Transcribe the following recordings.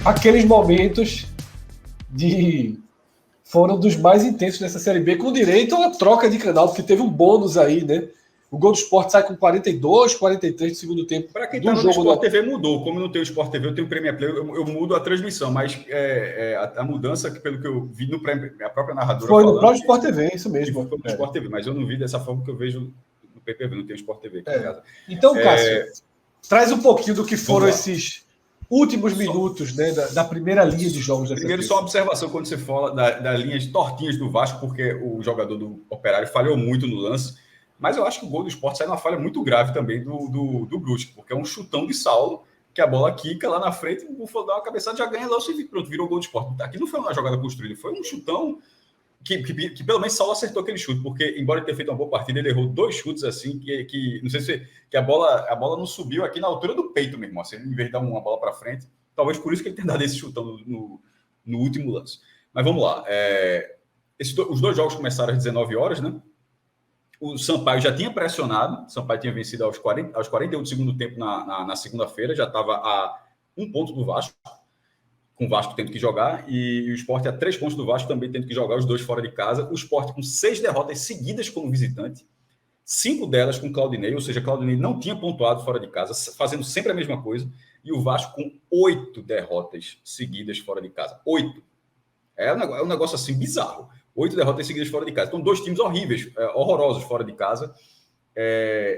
aqueles momentos foram dos mais intensos dessa Série B, com direito a uma troca de canal, porque teve um bônus aí, né? O Gol do Sport sai com 42, 43 do segundo tempo. Para quem está no Sport TV mudou. Como não tem o Sport TV, eu tenho o Premier Play, eu mudo a transmissão, mas a mudança, que pelo que eu vi no Premier, a própria narradora foi no próprio Sport TV, isso mesmo. Foi no Sport TV, mas eu não vi dessa forma que eu vejo no PPV, não tem o Sport TV aqui em casa. Então, Cássio, traz um pouquinho do que foram esses últimos minutos, né, da primeira linha de jogos. Primeiro, só uma observação quando você fala das linhas tortinhas do Vasco, porque o jogador do Operário falhou muito no lance, mas eu acho que o gol do Sport sai numa falha muito grave também do Brusque, porque é um chutão de Saulo, que a bola quica lá na frente, o Buffalo dá uma cabeçada, já ganha lá, e pronto, virou gol do Sport. Aqui não foi uma jogada construída, foi um chutão que pelo menos Saulo acertou aquele chute, porque embora ele tenha feito uma boa partida, ele errou 2 chutes assim, que não sei se que a bola não subiu aqui na altura do peito mesmo, assim, em vez de dar uma bola para frente. Talvez por isso que ele tenha dado esse chutão no último lance. Mas vamos lá. Os 2 jogos começaram às 19 horas, né? O Sampaio já tinha pressionado. O Sampaio tinha vencido aos 41 do segundo tempo na segunda-feira. Já estava a 1 ponto do Vasco, com o Vasco tendo que jogar. E o Sport a 3 pontos do Vasco, também tendo que jogar, os 2 fora de casa. O Sport com 6 derrotas seguidas como visitante. 5 delas com Claudinei, ou seja, Claudinei não tinha pontuado fora de casa, fazendo sempre a mesma coisa. E o Vasco com 8 derrotas seguidas fora de casa. 8. É um negócio assim bizarro. 8 derrotas seguidas fora de casa. Então, 2 times horríveis, horrorosos fora de casa.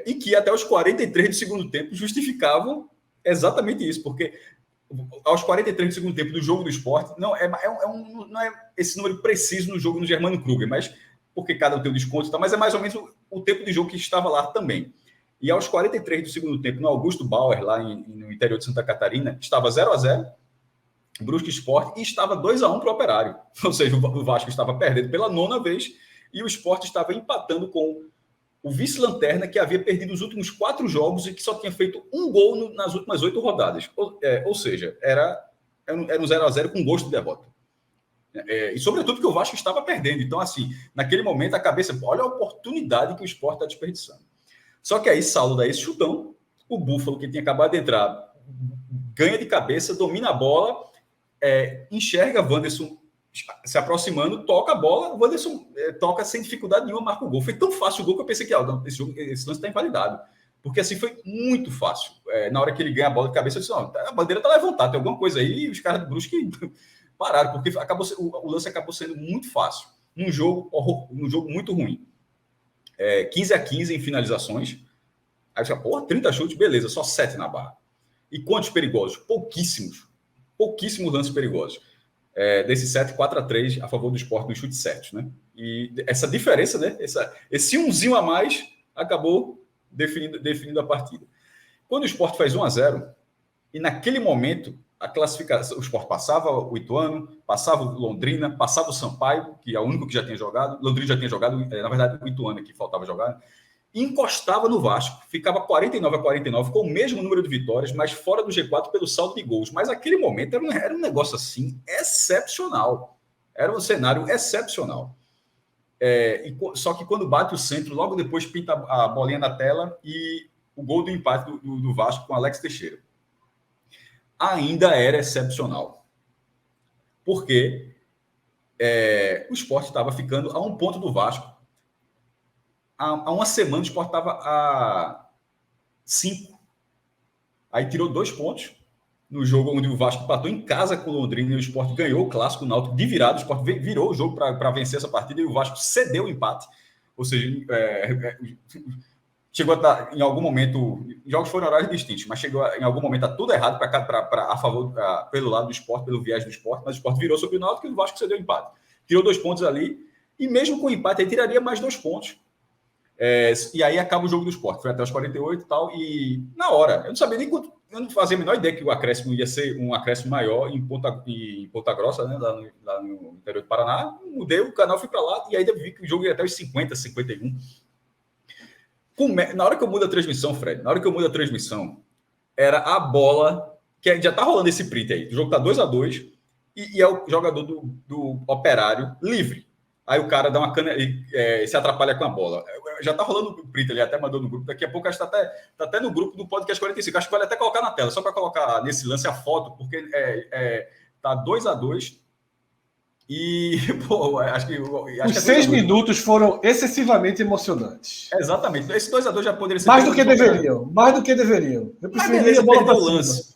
E que até os 43 do segundo tempo justificavam exatamente isso. Porque aos 43 do segundo tempo do jogo do Sport, não é esse número preciso no jogo no Germano Kruger, mas porque cada um tem um desconto e tal, mas é mais ou menos o tempo de jogo que estava lá também. E aos 43 do segundo tempo, no Augusto Bauer, lá no interior de Santa Catarina, estava 0-0, Brusque Sport, e estava 2-1 para o Operário. Ou seja, o Vasco estava perdendo pela 9ª vez e o Sport estava empatando com o vice-lanterna, que havia perdido os últimos 4 jogos e que só tinha feito 1 gol nas últimas 8 rodadas. Ou seja, era um 0-0 com gosto de derrota. E sobretudo porque o Vasco estava perdendo. Então, assim, naquele momento, a cabeça... Olha a oportunidade que o Sport está desperdiçando. Só que aí, Saulo dá esse chutão, o Buffalo, que tinha acabado de entrar, ganha de cabeça, domina a bola, enxerga Wanderson se aproximando, toca a bola, o Wanderson toca sem dificuldade nenhuma, marca o gol. Foi tão fácil o gol que eu pensei que esse lance está invalidado. Porque assim foi muito fácil. Na hora que ele ganha a bola de cabeça, eu disse, não, a bandeira está levantada, tem alguma coisa aí, e os caras do Brusque pararam, porque o lance acabou sendo muito fácil. Num jogo muito ruim. 15-15 em finalizações. Aí você fala, porra, 30 chutes, beleza, só 7 na barra. E quantos perigosos? Pouquíssimos lances perigosos. Desses 7, 4-3 a favor do Sport nos chutes certos, né? E essa diferença, né? Esse umzinho a mais acabou definindo a partida. Quando o Sport faz 1-0, e naquele momento a classificação, o Sport passava o Ituano, passava o Londrina, passava o Sampaio, que é o único que já tinha jogado, Londrina já tinha jogado, na verdade o Ituano que faltava jogar, e encostava no Vasco, ficava 49-49 com o mesmo número de vitórias, mas fora do G4 pelo saldo de gols. Mas aquele momento era um negócio assim excepcional, era um cenário excepcional. Só que quando bate o centro, logo depois pinta a bolinha na tela e o gol do empate do Vasco com Alex Teixeira. Ainda era excepcional. Porque o Sport estava ficando a 1 ponto do Vasco. Há uma semana o Sport estava a 5. Aí tirou 2 pontos no jogo onde o Vasco empatou em casa com o Londrina e o Sport ganhou o clássico Náutico de virada. O Sport virou o jogo para vencer essa partida e o Vasco cedeu o empate. Ou seja, chegou a estar, em algum momento, jogos foram horários distintos, mas chegou em algum momento a tudo errado a favor, pelo lado do Sport, pelo viés do Sport, mas o Sport virou sobre o Náutico e o Vasco cedeu o empate. Tirou 2 pontos ali e mesmo com o empate aí tiraria mais 2 pontos. E aí acaba o jogo do Sport. Foi até os 48 e tal. E na hora, eu não sabia nem quanto. Eu não fazia a menor ideia que o acréscimo ia ser um acréscimo maior em Ponta Grossa, né, lá no interior do Paraná. Mudei o canal, fui para lá e aí vi que o jogo ia até os 50, 51. Na hora que eu mudo a transmissão, Fred, era a bola. Que já tá rolando esse print aí. O jogo tá 2-2 e é o jogador do Operário livre. Aí o cara dá uma cana e se atrapalha com a bola. Já tá rolando o print, ele até mandou no grupo. Daqui a pouco acho que tá até no grupo do Podcast 45. Acho que vale até colocar na tela, só para colocar nesse lance a foto, porque Tá 2-2. E, pô, acho que os 6 minutos foram excessivamente emocionantes. Exatamente. Esse 2-2 já poderia ser... Mais do que deveriam. Mais do que deveriam. Eu preferia a bola para cima.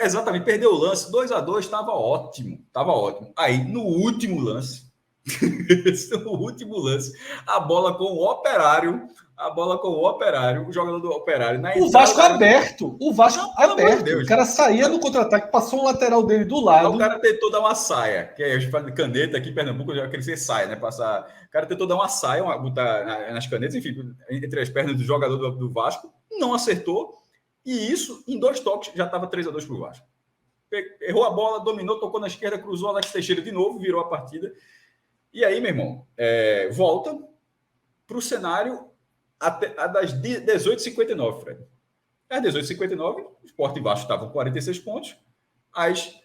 Exatamente, perdeu o lance. 2-2 estava ótimo. Estava ótimo. Aí, no último lance, a bola com o Operário, o jogador do Operário. O Vasco aberto. O Vasco aberto. Deus, o cara saía no contra-ataque, passou um lateral dele do lado. O cara tentou dar uma saia, que a gente fala de caneta aqui em Pernambuco, já queria ser saia, né? Passar. O cara tentou dar uma saia, botar nas canetas, enfim, entre as pernas do jogador do Vasco, não acertou. E isso, em 2 toques, já estava 3-2 para o Vasco. Errou a bola, dominou, tocou na esquerda, cruzou Alex Teixeira de novo, virou a partida. E aí, meu irmão, volta para o cenário das 18h59, Fred. Às 18h59, o Sport e Vasco estavam com 46 pontos. Às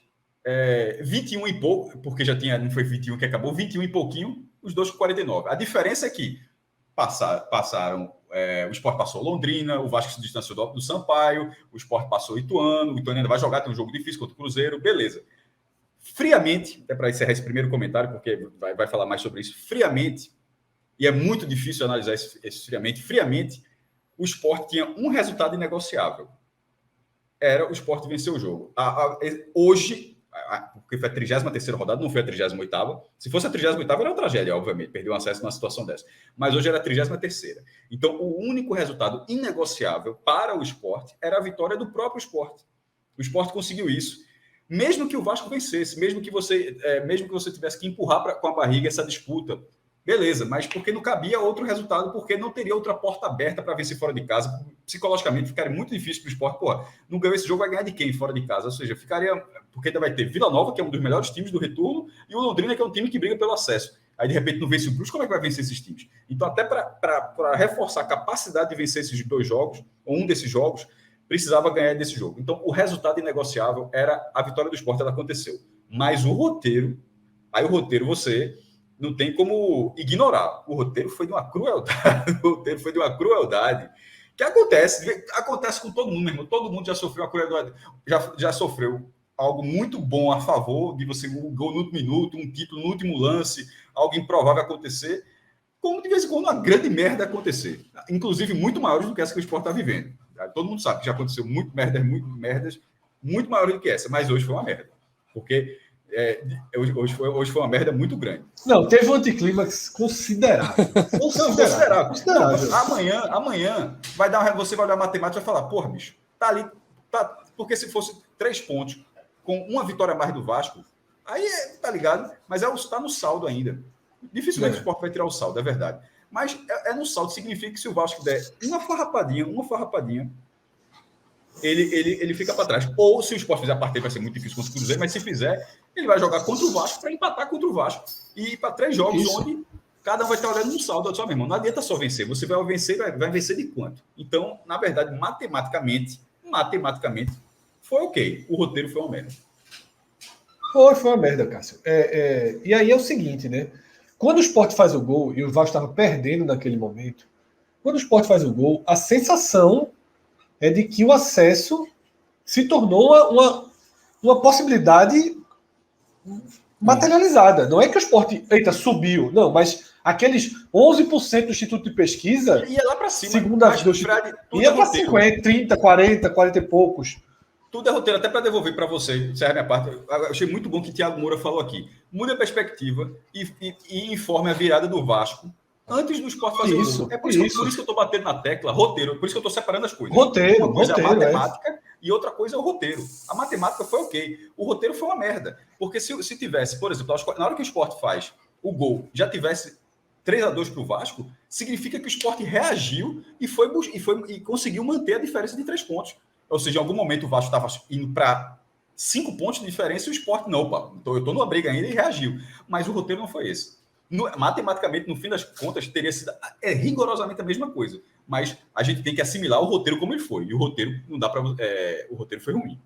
21 e pouco, porque já tinha, não foi 21 que acabou, 21 e pouquinho, os dois com 49. A diferença é que passaram... o Sport passou Londrina, o Vasco se distanciou do Sampaio, o Sport passou Ituano, o Ituano ainda vai jogar, tem um jogo difícil contra o Cruzeiro, beleza. Friamente, até para encerrar esse primeiro comentário, porque vai falar mais sobre isso, friamente, e é muito difícil analisar esse friamente, o Sport tinha um resultado inegociável. Era o Sport vencer o jogo. Hoje, porque foi a 33ª rodada, não foi a 38ª. Se fosse a 38ª, era uma tragédia, obviamente, perder o acesso numa situação dessa. Mas hoje era a 33ª. Então, o único resultado inegociável para o Sport era a vitória do próprio Sport. O Sport conseguiu isso. Mesmo que o Vasco vencesse, mesmo que você tivesse que empurrar com a barriga essa disputa, beleza, mas porque não cabia outro resultado, porque não teria outra porta aberta para vencer fora de casa. Psicologicamente, ficaria muito difícil para o Sport. Pô, não ganhou esse jogo, vai ganhar de quem fora de casa? Ou seja, ficaria... Porque ainda vai ter Vila Nova, que é um dos melhores times do retorno, e o Londrina, que é um time que briga pelo acesso. Aí, de repente, não vence o Brusque, como é que vai vencer esses times? Então, até para reforçar a capacidade de vencer esses 2 jogos, ou um desses jogos, precisava ganhar desse jogo. Então, o resultado inegociável era a vitória do Sport, ela aconteceu. Mas o roteiro você não tem como ignorar. O roteiro foi de uma crueldade. Que acontece com todo mundo, meu irmão. Todo mundo já sofreu uma crueldade, já sofreu algo muito bom a favor de você, um gol no último minuto, um título no último lance, algo improvável acontecer, como de vez em quando uma grande merda acontecer. Inclusive, muito maiores do que essa que o Sport está vivendo. Todo mundo sabe que já aconteceu merdas muito maiores do que essa, mas hoje foi uma merda. Porque hoje foi uma merda muito grande. Não, teve um anticlímax considerável. Considerável. Amanhã você vai olhar a matemática e vai falar, porra, bicho, tá ali, tá, porque se fosse 3 pontos com uma vitória a mais do Vasco, aí tá ligado, mas está no saldo ainda. Dificilmente o Sport vai tirar o saldo, é verdade. Mas no saldo, significa que se o Vasco der uma farrapadinha, ele fica para trás. Ou se o Sport fizer a partida, vai ser muito difícil contra o Cruzeiro, mas se fizer, ele vai jogar contra o Vasco para empatar contra o Vasco. E ir para 3 jogos onde cada um vai estar olhando no saldo. Só, meu irmão, não adianta só vencer. Você vai vencer, vai vencer de quanto? Então, na verdade, matematicamente, foi ok. O roteiro foi uma merda. Foi uma merda, Cássio. E aí é o seguinte, né? Quando o Sport faz o gol, e o Vasco estava perdendo naquele momento, quando o Sport faz o gol, a sensação é de que o acesso se tornou uma possibilidade materializada. Não é que o Sport, subiu. Não, mas aqueles 11% do Instituto de Pesquisa... Ia lá para cima. Segundo a ia para 50, 30, 40 e poucos. Tudo é roteiro, até para devolver para você, encerrar minha parte. Eu achei muito bom que o Thiago Moura falou aqui. Mude a perspectiva e informe a virada do Vasco antes do Sport fazer isso. Por isso que eu estou batendo na tecla, roteiro, por isso que eu estou separando as coisas. Roteiro, uma coisa é a matemática e outra coisa é o roteiro. A matemática foi ok, o roteiro foi uma merda. Porque se tivesse, por exemplo, na hora que o Sport faz o gol, já tivesse 3-2 para o Vasco, significa que o Sport reagiu e conseguiu manter a diferença de 3 pontos. Ou seja, em algum momento o Vasco estava indo para 5 pontos de diferença e o Sport não, pá. Então eu estou numa briga ainda e reagiu. Mas o roteiro não foi esse. Matematicamente, no fim das contas, teria sido rigorosamente a mesma coisa. Mas a gente tem que assimilar o roteiro como ele foi. E o roteiro não dá para. O roteiro foi ruim.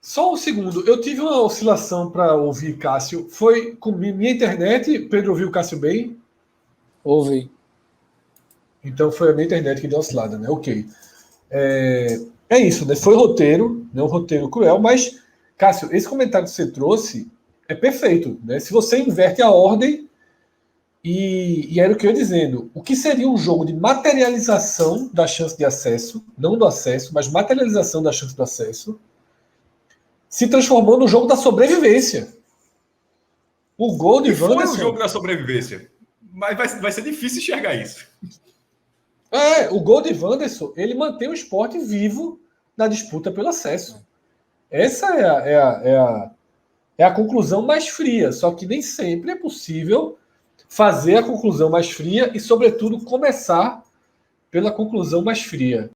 Só um segundo. Eu tive uma oscilação para ouvir Cássio. Foi com minha internet. Pedro ouviu o Cássio bem? Ouvi. Então foi a minha internet que deu oscilada, né? Ok. É isso, né? Foi roteiro, né? Um roteiro cruel, mas Cássio, esse comentário que você trouxe é perfeito, né? Se você inverte a ordem, e era o que eu ia dizendo, o que seria um jogo de materialização da chance de acesso, não do acesso, mas materialização da chance do acesso, se transformou no jogo da sobrevivência. O gol de Wanderson... foi o jogo da sobrevivência, mas vai ser difícil enxergar isso. O gol de Wanderson, ele mantém o Sport vivo na disputa pelo acesso. Essa é a conclusão mais fria, só que nem sempre é possível fazer a conclusão mais fria e, sobretudo, começar pela conclusão mais fria.